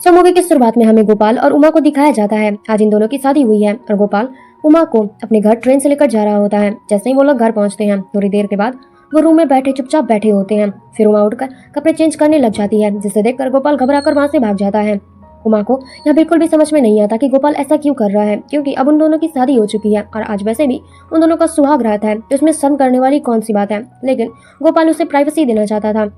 सो movie की शुरुआत में हमें गोपाल और उमा को दिखाया जाता है। आज इन दोनों की शादी हुई है और गोपाल उमा को अपने घर ट्रेन से लेकर जा रहा होता है। जैसे ही वो लोग घर पहुंचते हैं थोड़ी देर के बाद वो रूम में बैठे चुपचाप बैठे होते हैं। फिर उमा उठकर कपड़े चेंज करने लग जाती है, जिसे देखकर गोपाल घबराकर वहां से भाग जाता है। उमा को यह बिल्कुल भी समझ में नहीं आता कि गोपाल ऐसा क्यों कर रहा है, क्योंकि अब उन दोनों की शादी हो चुकी है और आज वैसे भी उन दोनों का सुहाग रात है, तो इसमें शर्म करने वाली कौन सी बात है। लेकिन गोपाल उसे प्राइवेसी देना चाहता था।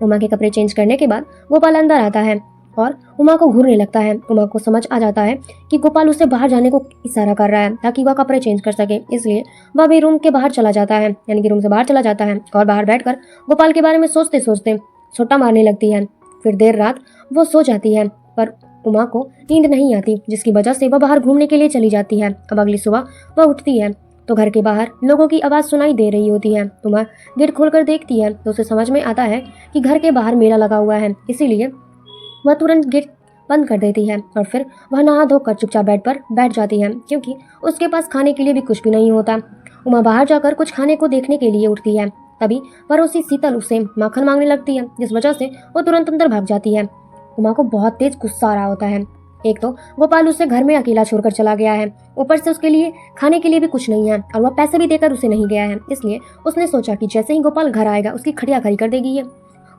उमा के कपड़े चेंज करने के बाद गोपाल अंदर आता है और उमा को घूरने लगता है। उमा को समझ आ जाता है कि गोपाल उसे बाहर जाने को इशारा कर रहा है ताकि वह कपड़े चेंज कर सके, इसलिए वह भी रूम के बाहर चला जाता है, यानी कि रूम से बाहर चला जाता है और बाहर बैठकर गोपाल के बारे में सोचते सोचते छोटा मारने लगती है। फिर देर रात वो सो जाती है, पर उमा को नींद नहीं आती, जिसकी वजह से वह बाहर घूमने के लिए चली जाती है। अब अगली सुबह वह उठती है तो घर के बाहर लोगों की आवाज़ सुनाई दे रही होती है। उमा गेट खोलकर देखती है तो उसे समझ में आता है कि घर के बाहर मेला लगा हुआ है, इसीलिए वह तुरंत गेट बंद कर देती है और फिर वह नहा धोकर चुपचाप बेड पर बैठ जाती है, क्योंकि उसके पास खाने के लिए भी कुछ भी नहीं होता। उमा बाहर जाकर कुछ खाने को देखने के लिए उठती है, तभी पड़ोसी शीतल उसे माखन मांगने लगती है, जिस वजह से वो तुरंत अंदर भाग जाती है। उमा को बहुत तेज गुस्सा आ रहा होता है। एक तो गोपाल उसे घर में अकेला छोड़कर चला गया है, ऊपर से उसके लिए खाने के लिए भी कुछ नहीं है और वह पैसे भी देकर उसे नहीं गया है, इसलिए उसने सोचा कि जैसे ही गोपाल घर आएगा उसकी खड़िया खड़ी कर देगी ये।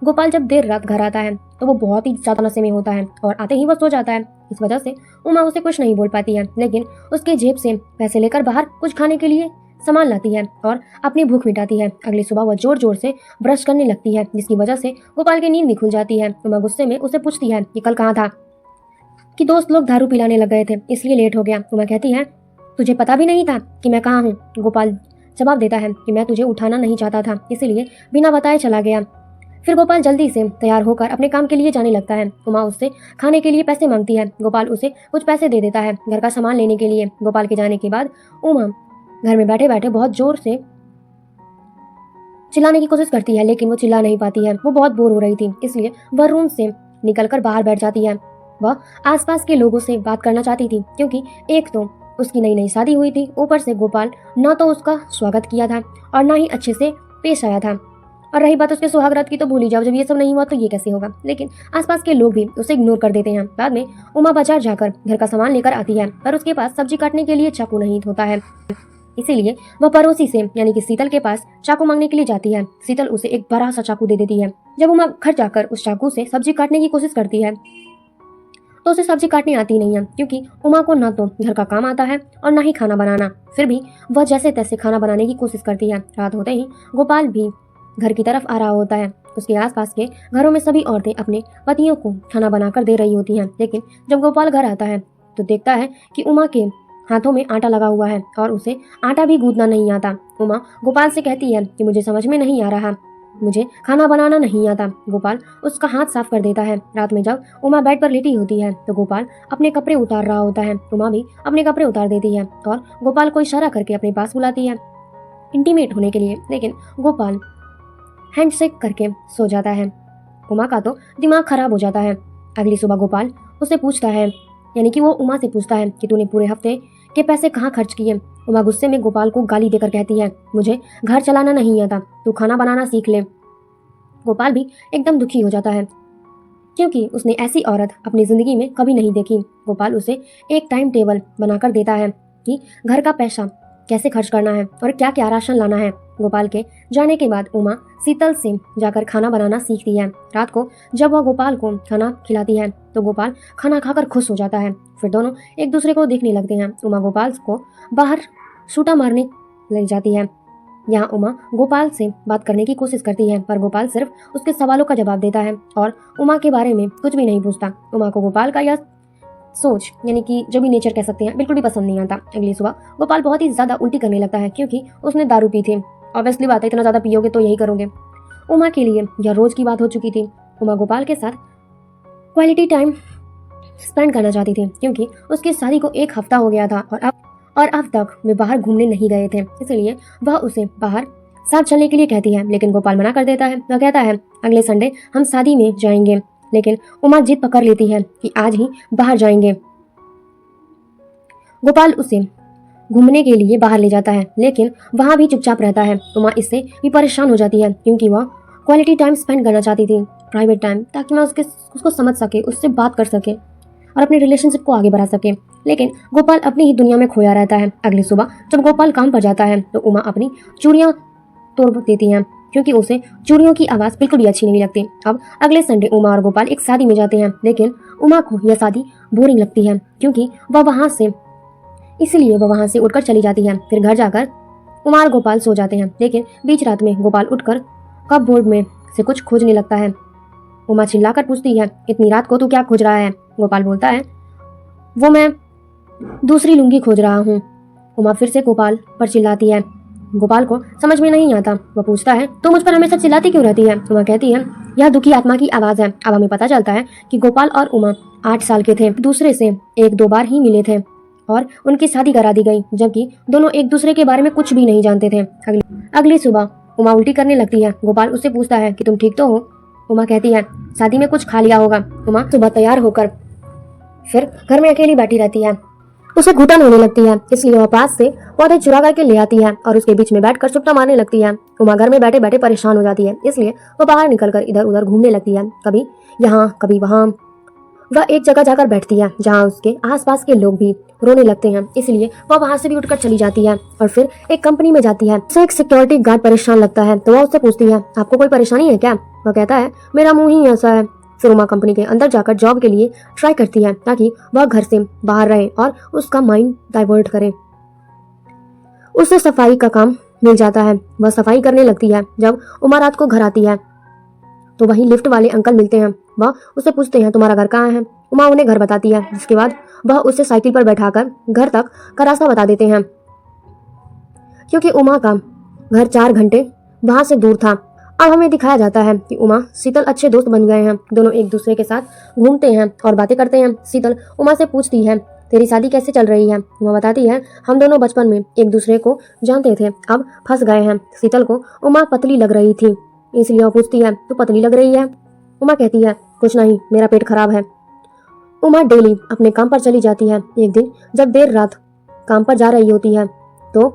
गोपाल जब देर रात घर आता है तो वो बहुत ही ज्यादा नशे में होता है और आते ही वह सो जाता है। इस वजह से उमा उसे कुछ नहीं बोल पाती है, लेकिन उसके जेब से पैसे लेकर बाहर कुछ खाने के लिए सामान लाती है और अपनी भूख मिटाती है। अगली सुबह वह जोर जोर से ब्रश करने लगती है, जिसकी वजह से गोपाल की नींद भी खुल जाती है। उमा गुस्से में उसे पूछती है कि कल कहाँ था, कि दोस्त लोग दारू पिलाने लग गए थे इसलिए लेट हो गया। उमा कहती है तुझे पता भी नहीं था कि मैं कहाँ हूँ। गोपाल जवाब देता है कि मैं तुझे उठाना नहीं चाहता था, इसीलिए बिना बताए चला गया। फिर गोपाल जल्दी से तैयार होकर अपने काम के लिए जाने लगता है। उमा उससे खाने के लिए पैसे मांगती है। गोपाल उसे कुछ पैसे दे देता है घर का सामान लेने के लिए। गोपाल के जाने के बाद उमा घर में बैठे बैठे बहुत जोर से चिल्लाने की कोशिश करती है, लेकिन वो चिल्ला नहीं पाती है। वो बहुत बोर हो रही थी, इसलिए वह रूम से निकलकर बाहर बैठ जाती है। वह आसपास के लोगों से बात करना चाहती थी, क्योंकि एक तो उसकी नई नई शादी हुई थी, ऊपर से गोपाल ना तो उसका स्वागत किया था और ना ही अच्छे से पेश आया था। और रही बात उसके सुहागरात की तो भूल ही जाओ, जब ये सब नहीं हुआ तो ये कैसे होगा। लेकिन आसपास के लोग भी उसे इग्नोर कर देते हैं। बाद में उमा बाजार जाकर घर का सामान लेकर आती है, पर उसके पास सब्जी काटने के लिए चाकू नहीं होता है, इसीलिए वह पड़ोसी से यानी कि शीतल के पास चाकू मांगने के लिए जाती है। शीतल उसे एक बड़ा सा चाकू दे देती है। जब उमा घर जाकर उस चाकू से सब्जी काटने की कोशिश करती है तो उसे सब्जी काटनी आती नहीं है, क्योंकि उमा को ना तो घर का काम आता है और ना ही खाना बनाना। फिर भी वह जैसे तैसे खाना बनाने की कोशिश करती है। रात होते ही गोपाल भी घर की तरफ आ रहा होता है। उसके आसपास के घरों में सभी औरतें अपने पतियों को खाना बनाकर दे रही होती हैं, लेकिन जब गोपाल घर आता है तो देखता है कि उमा के हाथों में आटा लगा हुआ है और उसे आटा भी गूंदना नहीं आता। उमा गोपाल से कहती है कि मुझे समझ में नहीं आ रहा, मुझे खाना बनाना नहीं आता। गोपाल उसका हाथ साफ कर देता है। रात में जब उमा बेड पर लेटी होती है तो गोपाल अपने कपड़े उतार रहा होता है। उमा भी अपने कपड़े उतार देती है और गोपाल को इशारा करके अपने पास बुलाती है इंटीमेट होने के लिए, लेकिन गोपाल हैंडशेक करके सो जाता है। उमा का तो दिमाग खराब हो जाता है। अगली सुबह गोपाल उसे पूछता है, यानी कि वो उमा से पूछता है कि तूने पूरे हफ्ते के पैसे कहाँ खर्च किए। उमा गुस्से में गोपाल को गाली देकर कहती है मुझे घर चलाना नहीं आता, तू खाना बनाना सीख ले। गोपाल भी एकदम दुखी हो जाता है, क्योंकि उसने ऐसी औरत अपनी जिंदगी में कभी नहीं देखी। गोपाल उसे एक टाइम टेबल बनाकर देता है कि घर का पैसा कैसे खर्च करना है और क्या क्या राशन लाना है। गोपाल के जाने के बाद उमा शीतल से जाकर खाना बनाना सीखती है। रात को जब वह गोपाल को खाना खिलाती है तो गोपाल खाना खाकर खुश हो जाता है। फिर दोनों एक दूसरे को देखने लगते हैं। उमा गोपाल को बाहर छूटा मारने लग जाती है। यहाँ उमा गोपाल से बात करने की कोशिश करती है, पर गोपाल सिर्फ उसके सवालों का जवाब देता है और उमा के बारे में कुछ भी नहीं पूछता। उमा को गोपाल का यह सोच, यानी कि जो भी नेचर कह सकते हैं, बिल्कुल भी पसंद नहीं आता। अगली सुबह गोपाल बहुत ही ज्यादा उल्टी करने लगता है, क्योंकि उसने दारू पी थी। ऑब्वियसली बात है, इतना ज्यादा पियोगे तो यही करोगे। उमा के लिए यह रोज की बात हो चुकी थी। उमा गोपाल के साथ क्वालिटी टाइम स्पेंड करना चाहती थी, क्योंकि उसकी शादी को एक हफ्ता हो गया था और अब तक वे बाहर घूमने नहीं गए थे, इसलिए वह उसे बाहर साथ चलने के लिए कहती है। लेकिन गोपाल मना कर देता है। वह कहता है अगले संडे हम शादी में जाएंगे, लेकिन उमा जिद पकड़ लेती है कि आज ही बाहर जाएंगे। गोपाल उसे घूमने के लिए बाहर ले जाता है, लेकिन वहां भी चुपचाप रहता है। उमा इससे भी परेशान हो जाती है, क्योंकि वह क्वालिटी टाइम स्पेंड करना चाहती थी, प्राइवेट टाइम, ताकि मैं उसको समझ सके, उससे बात कर सके और अपने रिलेशनशिप को आगे बढ़ा सके। लेकिन गोपाल अपनी ही दुनिया में खोया रहता है। अगली सुबह जब गोपाल काम पर जाता है तो उमा अपनी चूड़ियां तोड़ देती हैं, क्योंकि उसे चूड़ियों की आवाज़ बिल्कुल भी अच्छी नहीं लगती। अब अगले संडे उमा और गोपाल एक शादी में जाते हैं, लेकिन उमा को यह शादी बोरिंग लगती है, क्योंकि इसलिए वह वहाँ से उठकर चली जाती है। फिर घर जाकर उमा और गोपाल सो जाते हैं, लेकिन बीच रात में गोपाल उठकर कपबोर्ड में से कुछ खोजने लगता है। उमा चिल्लाकर पूछती है, इतनी रात को तू क्या खोज रहा है? गोपाल बोलता है, वो मैं दूसरी लुंगी खोज रहा हूँ। उमा फिर से गोपाल पर चिल्लाती है। गोपाल को समझ में नहीं आता। वह पूछता है, तो मुझ पर हमेशा चिल्लाती क्यों रहती है? उमा कहती है, यह दुखी आत्मा की आवाज है। अब हमें पता चलता है कि गोपाल और उमा 8 साल के थे, दूसरे से 1-2 बार ही मिले थे और उनकी शादी करा दी गई, जबकि दोनों एक दूसरे के बारे में कुछ भी नहीं जानते थे। अगली सुबह उमा उल्टी करने लगती है। गोपाल उससे पूछता है कि तुम ठीक तो हो? उमा कहती है, शादी में कुछ खा लिया होगा। उमा सुबह तैयार होकर फिर घर में अकेली बैठी रहती है। उसे घुटन होने लगती है, इसलिए वह पास से पौधे चुरा करके ले आती है और उसके बीच में बैठकर सुट्टा मारने लगती है। उमा घर में बैठे बैठे परेशान हो जाती है, इसलिए वह बाहर निकलकर इधर उधर घूमने लगती है, कभी यहाँ कभी वहाँ। वह एक जगह जाकर बैठती है जहाँ उसके आसपास के लोग भी रोने लगते हैं, इसलिए वह वहाँ से भी उठकर चली जाती है और फिर एक कंपनी में जाती है। उसे एक सिक्योरिटी गार्ड परेशान लगता है, तो वह उससे पूछती है, आपको कोई परेशानी है क्या? वह कहता है, मेरा मुंह ही ऐसा है। फिर उमा कंपनी के अंदर जाकर जॉब के लिए ट्राई करती है, ताकि वह घर से बाहर रहे और उसका माइंड डाइवर्ट करे। उसे सफाई का काम मिल जाता है, वह सफाई करने लगती है। जब उमा रात को घर आती है तो वही लिफ्ट वाले अंकल मिलते हैं। वह उससे पूछते हैं, तुम्हारा घर कहाँ है? उमा उन्हें घर बताती है, जिसके बाद वह उसे साइकिल पर बैठाकर घर तक का रास्ता बता देते हैं, क्योंकि उमा का घर 4 घंटे वहां से दूर था। अब हमें दिखाया जाता है कि उमा शीतल अच्छे दोस्त बन गए हैं, दोनों एक दूसरे के साथ घूमते हैं और बातें करते हैं। शीतल उमा से पूछती है, तेरी शादी कैसे चल रही है? उमा बताती है, हम दोनों बचपन में एक दूसरे को जानते थे, अब फंस गए हैं। शीतल को उमा पतली लग रही थी, इसलिए वह पूछती है, तू पतली लग रही है? उमा कहती है, कुछ नहीं, मेरा पेट खराब है। उमा डेली अपने काम पर चली जाती है। एक दिन जब देर रात काम पर जा रही होती है तो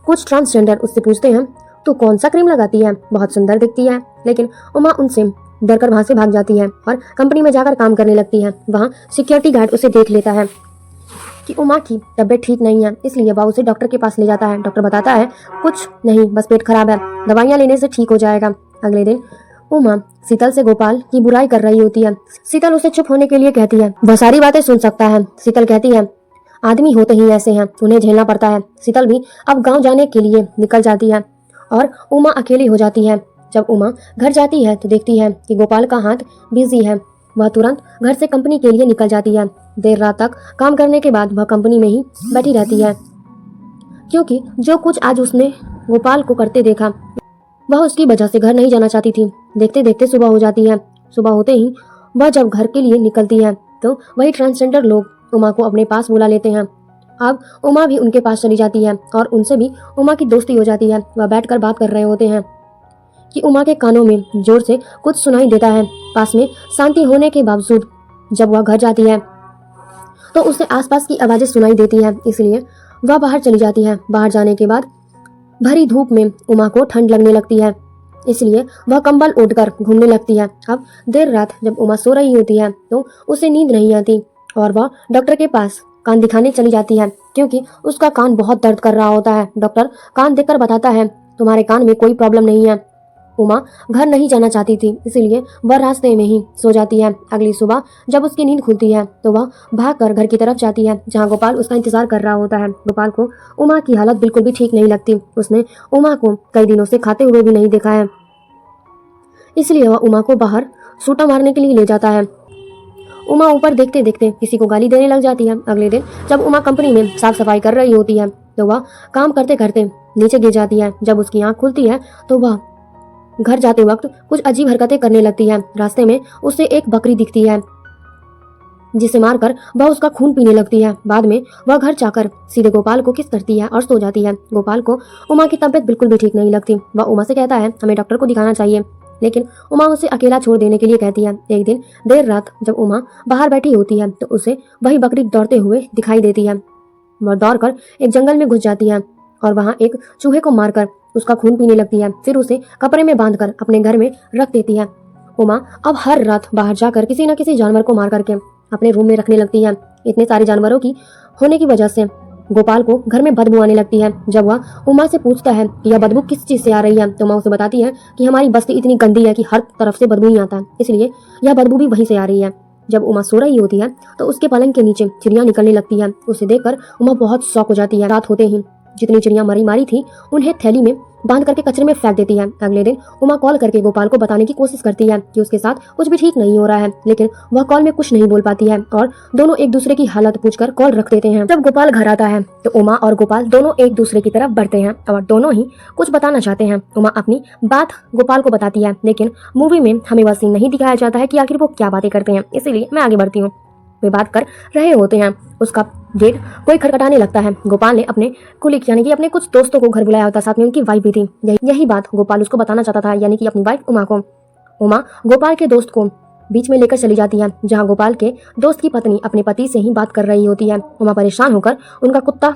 कुछ ट्रांसजेंडर उससे पूछते हैं, तू कौन सा क्रीम लगाती है? बहुत सुंदर दिखती है। लेकिन उमा उनसे डरकर वहां से भाग जाती है और कंपनी में जाकर काम करने लगती है। वहां सिक्योरिटी गार्ड उसे देख लेता है कि उमा की तबीयत ठीक नहीं है, इसलिए वह उसे डॉक्टर के पास ले जाता है। डॉक्टर बताता है, कुछ नहीं, बस पेट खराब है, दवाइयाँ लेने से ठीक हो जाएगा। अगले दिन उमा शीतल से गोपाल की बुराई कर रही होती है। शीतल उसे चुप होने के लिए कहती है, वह सारी बातें सुन सकता है। शीतल कहती है, आदमी होते ही ऐसे हैं, उन्हें झेलना पड़ता है। शीतल भी अब गांव जाने के लिए निकल जाती है और उमा अकेली हो जाती है। जब उमा घर जाती है तो देखती है कि गोपाल का हाथ बिजी है। वह तुरंत घर से कंपनी के लिए निकल जाती है। देर रात तक काम करने के बाद वह कंपनी में ही बैठी रहती है, क्योंकि जो कुछ आज उसने गोपाल को करते देखा वह उसकी वजह से घर नहीं जाना चाहती थी। देखते देखते सुबह हो जाती है। सुबह होते ही वह जब घर के लिए निकलती है तो वही ट्रांसजेंडर लोग उमा को अपने पास बुला लेते हैं। अब उमा भी उनके पास चली जाती है और उनसे भी उमा की दोस्ती हो जाती है। वह बैठकर बात कर रहे होते हैं कि उमा के कानों में जोर से कुछ सुनाई देता है। पास में शांति होने के बावजूद जब वह घर जाती है तो उसे आसपास की आवाजें सुनाई देती है, इसलिए वह बाहर चली जाती है। बाहर जाने के बाद भरी धूप में उमा को ठंड लगने लगती है, इसलिए वह कंबल ओढ़कर घूमने लगती है। अब देर रात जब उमा सो रही होती है तो उसे नींद नहीं आती और वह डॉक्टर के पास कान दिखाने चली जाती है, क्योंकि उसका कान बहुत दर्द कर रहा होता है। डॉक्टर कान देखकर बताता है, तुम्हारे कान में कोई प्रॉब्लम नहीं है। उमा घर नहीं जाना चाहती थी, इसीलिए वह रास्ते में ही सो जाती है। अगली सुबह जब उसकी नींद खुलती है तो वह भागकर घर की तरफ जाती है, जहां गोपाल उसका इंतजार कर रहा होता है। गोपाल को उमा की हालत बिल्कुल भी ठीक नहीं लगती। उसने उमा को कई दिनों से खाते हुए भी नहीं देखा है, इसलिए वह उमा को बाहर सूटा मारने के लिए ले जाता है। उमा ऊपर देखते देखते किसी को गाली देने लग जाती है। अगले दिन जब उमा कंपनी में साफ सफाई कर रही होती है तो वह काम करते करते नीचे गिर जाती है। जब उसकी आंख खुलती है तो वह घर जाते वक्त कुछ अजीब हरकतें करने लगती है। रास्ते में उसे एक बकरी दिखती है, जिसे मारकर वह उसका खून पीने लगती है। बाद में वह घर जाकर सीधे गोपाल को किस करती है और सो जाती है। गोपाल को उमा की तबीयत बिल्कुल भी ठीक नहीं लगती। वह उमा से कहता है, हमें डॉक्टर को दिखाना चाहिए, लेकिन उमा उसे अकेला छोड़ देने के लिए कहती है। एक दिन देर रात जब उमा बाहर बैठी होती है तो उसे वही बकरी दौड़ते हुए दिखाई देती है। वह दौड़कर एक जंगल में घुस जाती है और वहां एक चूहे को मारकर उसका खून पीने लगती है, फिर उसे कपड़े में बांधकर अपने घर में रख देती है। उमा अब हर रात बाहर जाकर किसी न किसी जानवर को मार करके अपने रूम में रखने लगती है। इतने सारे जानवरों की होने की वजह से गोपाल को घर में बदबू आने लगती है। जब वह उमा से पूछता है कि यह बदबू किस चीज से आ रही है, तो उमा उसे बताती है कि हमारी बस्ती इतनी गंदी है कि हर तरफ से बदबू ही आता है, इसलिए यह बदबू भी वहीं से आ रही है। जब उमा सो रही होती है तो उसके पलंग के नीचे चिड़िया निकलने लगती है। उसे देखकर उमा बहुत शौक हो जाती है। रात होते ही जितनी चिड़िया मरी मारी थी उन्हें थैली में बांध करके कचरे में फेंक देती है। अगले दिन उमा कॉल करके गोपाल को बताने की कोशिश करती है कि उसके साथ कुछ भी ठीक नहीं हो रहा है, लेकिन वह कॉल में कुछ नहीं बोल पाती है और दोनों एक दूसरे की हालत पूछकर कॉल रख देते हैं। जब गोपाल घर आता है तो उमा और गोपाल दोनों एक दूसरे की तरफ बढ़ते हैं और दोनों ही कुछ बताना चाहते हैं। उमा अपनी बात गोपाल को बताती है, लेकिन मूवी में हमें वह सीन नहीं दिखाया जाता है कि आखिर वो क्या बातें करते हैं, इसीलिए मैं आगे बढ़ती हूँ। वे बात कर रहे होते हैं, उसका गेट कोई खटखटाने लगता है। गोपाल ने अपने कुलिक यानी कि अपने कुछ दोस्तों को घर बुलाया होता, साथ में उनकी वाइफ भी थी। यही बात गोपाल उसको बताना चाहता था, यानी कि अपनी वाइफ उमा को। उमा गोपाल के दोस्त को बीच में लेकर चली जाती है, जहां गोपाल के दोस्त की पत्नी अपने पति से ही बात कर रही होती है। उमा परेशान होकर उनका कुत्ता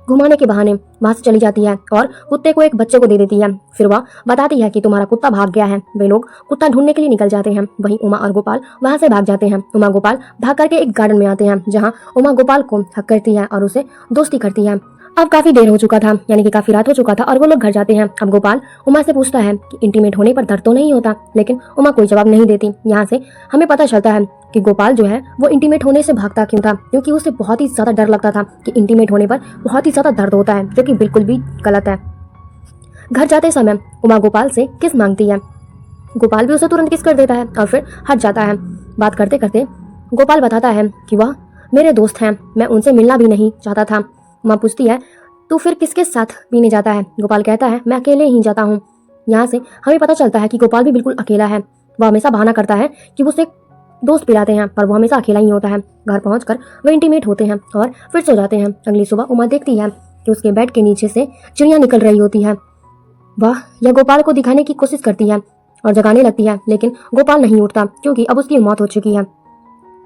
घुमाने के बहाने वहां से चली जाती है और कुत्ते को एक बच्चे को दे देती है। फिर वह बताती है कि तुम्हारा कुत्ता भाग गया है। वे लोग कुत्ता ढूंढने के लिए निकल जाते हैं। वहीं उमा और गोपाल वहां से भाग जाते हैं। उमा गोपाल भाग करके एक गार्डन में आते हैं, जहां उमा गोपाल को हक करती है और उसे दोस्ती करती है। अब काफी देर हो चुका था, यानी कि काफी रात हो चुका था और वो लोग घर जाते हैं। अब गोपाल उमा से पूछता है कि इंटीमेट होने पर दर्द तो नहीं होता, लेकिन उमा कोई जवाब नहीं देती। यहाँ से हमें पता चलता है कि गोपाल जो है वो इंटीमेट होने से भागता क्यों था, क्योंकि उसे बहुत ही ज्यादा डर लगता था कि इंटीमेट होने पर बहुत ही ज्यादा दर्द होता है, जो कि बिल्कुल भी गलत है। घर जाते समय उमा गोपाल से किस मांगती है। गोपाल भी उसे तुरंत किस कर देता है और फिर हट जाता है। बात करते करते गोपाल बताता है कि वह मेरे दोस्त हैं, मैं उनसे मिलना भी नहीं चाहता था। उमा पूछती है तू फिर किसके साथ पीने जाता है। गोपाल कहता है मैं अकेले ही जाता हूँ। यहाँ से हमें पता चलता है कि गोपाल भी बिल्कुल अकेला है। वह हमेशा बहाना करता है कि वो उसे दोस्त पिलाते हैं, पर वो हमेशा अकेला ही होता है। घर पहुंचकर वे इंटीमेट होते हैं और फिर सो जाते हैं। अगली सुबह उमा देखती है कि उसके बेड के नीचे से चिड़िया निकल रही होती है। वह यह गोपाल को दिखाने की कोशिश करती है और जगाने लगती है, लेकिन गोपाल नहीं उठता क्योंकि अब उसकी मौत हो चुकी है।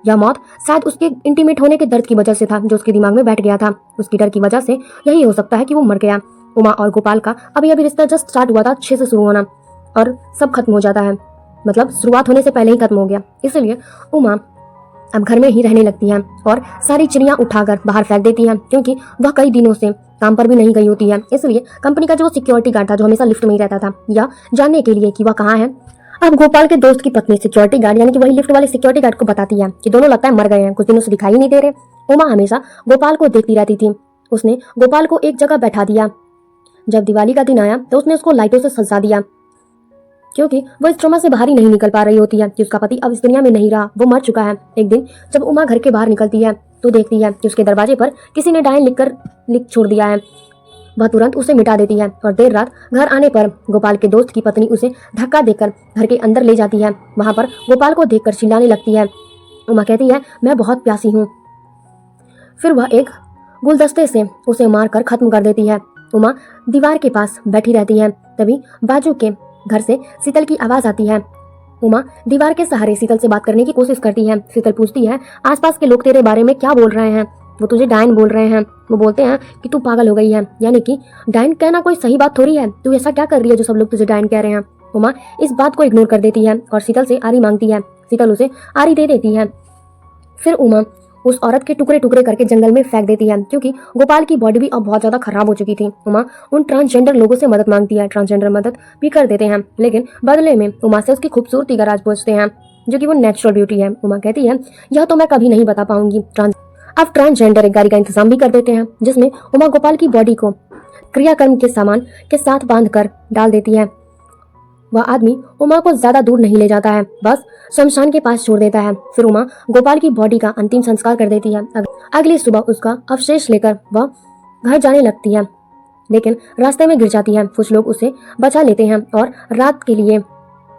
यह मौत शायद उसके इंटीमेट होने के दर्द की वजह से था, जो उसके दिमाग में बैठ गया था। उसकी डर की वजह से यही हो सकता है कि वो मर गया। उमा और गोपाल का अभी रिश्ता जस्ट स्टार्ट हुआ था, 6 से शुरू होना, और सब खत्म हो जाता है, मतलब शुरुआत होने से पहले ही खत्म हो गया। इसलिए उमा अब घर में ही रहने लगती है और सारी चिड़िया उठाकर बाहर फेंक देती है, क्योंकि वह कई दिनों से काम पर भी नहीं गई होती है। इसलिए कंपनी का जो सिक्योरिटी गार्ड था, जो हमेशा लिफ्ट में ही रहता था, या जानने के लिए कि वह कहाँ है, अब गोपाल के दोस्त की पत्नी सिक्योरिटी गार्ड यानी कि वही लिफ्ट वाले सिक्योरिटी गार्ड को बताती है कि दोनों लगता है मर गए हैं, कुछ दिनों से दिखाई नहीं दे रहे। उमा हमेशा गोपाल को देखती रहती थी। उसने गोपाल को एक जगह बैठा दिया। जब दिवाली का दिन आया तो उसने उसको लाइटों से सजा दिया, क्योंकि वो इस ट्रॉमा से बाहर ही नहीं निकल पा रही होती है कि उसका पति अब इस दुनिया में नहीं रहा, वो मर चुका है। एक दिन जब उमा घर के बाहर निकलती है तो देखती है कि उसके दरवाजे पर किसी ने डायन लिख छोड़ दिया है। वह तुरंत उसे मिटा देती है और देर रात घर आने पर गोपाल के दोस्त की पत्नी उसे धक्का देकर घर के अंदर ले जाती है। वहां पर गोपाल को देखकर चिल्लाने लगती है। उमा कहती है मैं बहुत प्यासी हूँ। फिर वह एक गुलदस्ते से उसे मारकर खत्म कर देती है। उमा दीवार के पास बैठी रहती है। तभी बाजू के घर से शीतल की आवाज आती है। उमा दीवार के सहारे शीतल से बात करने की कोशिश करती है। शीतल पूछती है आसपास के लोग तेरे बारे में क्या बोल रहे हैं। वो तुझे डायन बोल रहे हैं। वो बोलते हैं कि तू पागल हो गई है, यानी कि डायन कहना कोई सही बात थोड़ी है। तू ऐसा क्या कर रही है जो सब लोग तुझे डायन कह रहे हैं। उमा इस बात को इग्नोर कर देती है और शीतल से आरी मांगती है। शीतल उसे आरी दे देती है। फिर उमा उस औरत के टुकड़े टुकड़े करके जंगल में फेंक देती है, क्योंकि गोपाल की बॉडी भी अब बहुत ज्यादा खराब हो चुकी थी। उमा उन ट्रांसजेंडर लोगों से मदद मांगती है। ट्रांसजेंडर मदद भी कर देते हैं, लेकिन बदले में उमा से उसकी खूबसूरती का राज पूछते हैं, जो कि वो नेचुरल ब्यूटी है। उमा कहती है यह तो मैं कभी नहीं बता पाऊंगी। अब ट्रांसजेंडर एक गाड़ी का इंतजाम भी कर देते हैं, जिसमें उमा गोपाल की बॉडी को क्रियाकर्म के सामान के साथ बांध कर डाल देती है। वह आदमी उमा को ज्यादा दूर नहीं ले जाता है, बस शमशान के पास छोड़ देता है। फिर उमा गोपाल की बॉडी का अंतिम संस्कार कर देती है। अगली सुबह उसका अवशेष लेकर वह घर जाने लगती है, लेकिन रास्ते में गिर जाती है। कुछ लोग उसे बचा लेते हैं और रात के लिए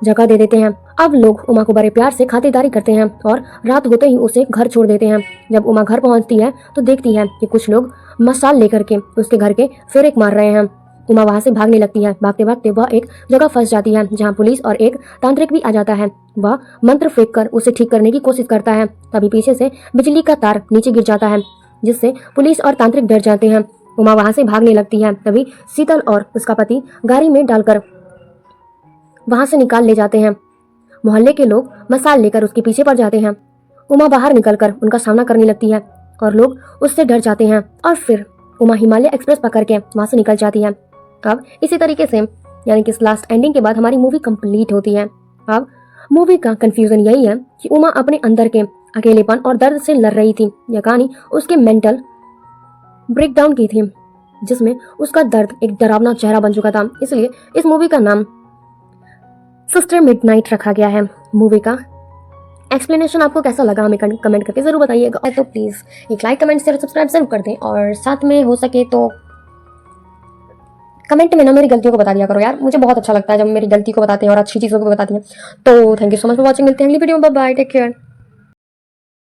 जगह दे देते हैं। अब लोग उमा को बड़े प्यार से खातिरदारी करते हैं और रात होते ही उसे घर छोड़ देते हैं। जब उमा घर पहुंचती है तो देखती है कि कुछ लोग मशाल लेकर के उसके घर के फेरे मार रहे हैं। उमा वहां से भागने लगती है। भागते भागते वह एक जगह फंस जाती है, जहां पुलिस और एक तांत्रिक भी आ जाता है। वह मंत्र फेंक कर उसे ठीक करने की कोशिश करता है। तभी पीछे से बिजली का तार नीचे गिर जाता है, जिससे पुलिस और तांत्रिक डर जाते हैं। उमा वहां से भागने लगती है। तभी शीतल और उसका पति गाड़ी में डालकर वहां से निकाल ले जाते हैं। मोहल्ले के लोग मसाल लेकर उसके पीछे पड़ जाते हैं। उमा बाहर निकलकर उनका सामना करने लगती है और लोग उससे डर जाते हैं और फिर उमा हिमालय एक्सप्रेस पकड़ के वहां से निकल जाती है। अब इसी तरीके से यानी कि इस लास्ट एंडिंग के बाद हमारी मूवी कंप्लीट होती है। अब मूवी का कंफ्यूजन यही है कि उमा अपने अंदर के अकेलेपन और दर्द से लड़ रही थी। यह कहानी उसके मेंटल ब्रेकडाउन की थी, जिसमें उसका दर्द एक डरावना चेहरा बन चुका था। इसलिए इस मूवी का नाम सिस्टर मिडनाइट रखा गया है। मूवी का एक्सप्लेनेशन आपको कैसा लगा हमें कमेंट करके जरूर बताइएगा। तो प्लीज़ एक लाइक, कमेंट, शेयर, सब्सक्राइब जरूर कर दें और साथ में हो सके तो कमेंट में ना मेरी गलतियों को बता दिया करो यार। मुझे बहुत अच्छा लगता है जब मेरी गलती को बताते हैं और अच्छी चीज़ों को बताती हैं। तो thank you so much for watching. मिलते हैं अगली वीडियो में। Bye bye, take care.